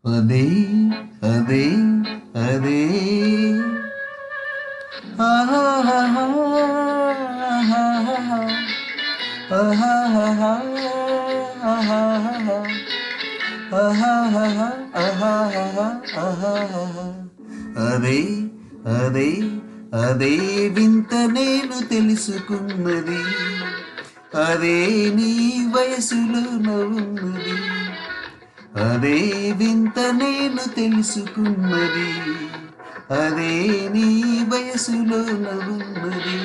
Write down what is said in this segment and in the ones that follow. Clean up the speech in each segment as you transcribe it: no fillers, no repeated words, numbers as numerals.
అదే అదే అదే ఆహాహా ఆహాహా ఆహాహా ఆహాహా అదే అదే అదే వింత నేను తెలుసుకున్నది, అదే నీ వయసులో ఉన్నది. అదే వింత నేను తెలుసుకున్నది, అదే నీ వయసులో ఉన్నది.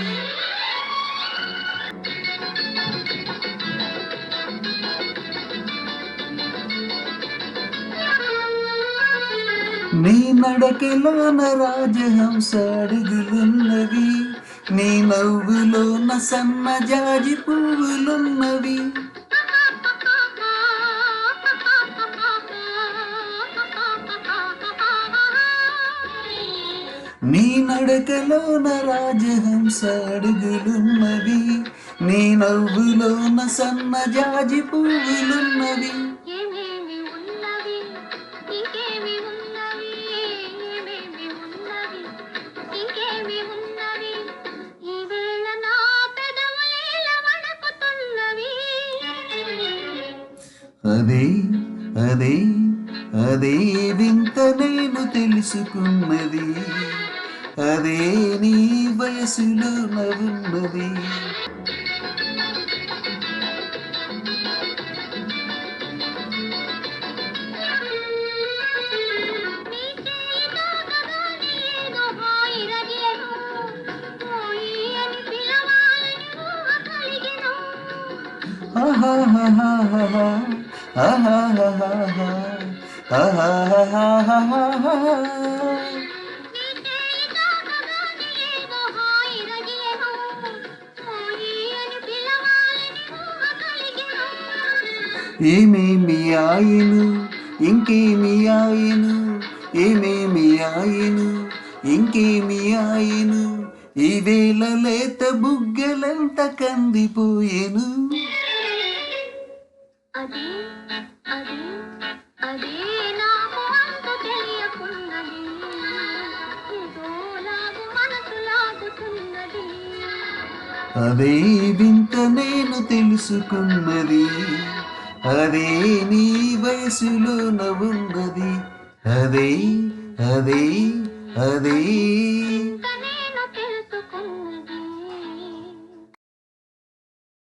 నీ నడకలోన రాజహంస అడుగులున్నవి, నీ నవ్వులోన సన్నజాజి పువ్వులున్నవి. నీ నడకలోన రాజహంస అడుగులున్నవి, నీ నవ్వులోన సన్నజాజి పువ్వులున్నవి. అదే అదే అదే వింత నేను తెలుసుకున్నది, అదే నీ వయసులో ఉన్నది. ఆహాహాహాహా ఆహాహాహాహా ఆహాహాహాహా. ఏమేమి ఆయను ఇంకేమి ఆయను, ఏమేమి ఆయను ఇంకేమి ఆయను, ఈ వేళ లేత బుగ్గలంత కందిపోయేను. అదే అదే అదే నాకు అంత తెలియకున్నది, ఏదో లాగు మనసు లాగుతున్నది. అదే వింత నేను తెలుసుకున్నది, అదే నీ వయసులో ఉన్నది. అదే అదే అదే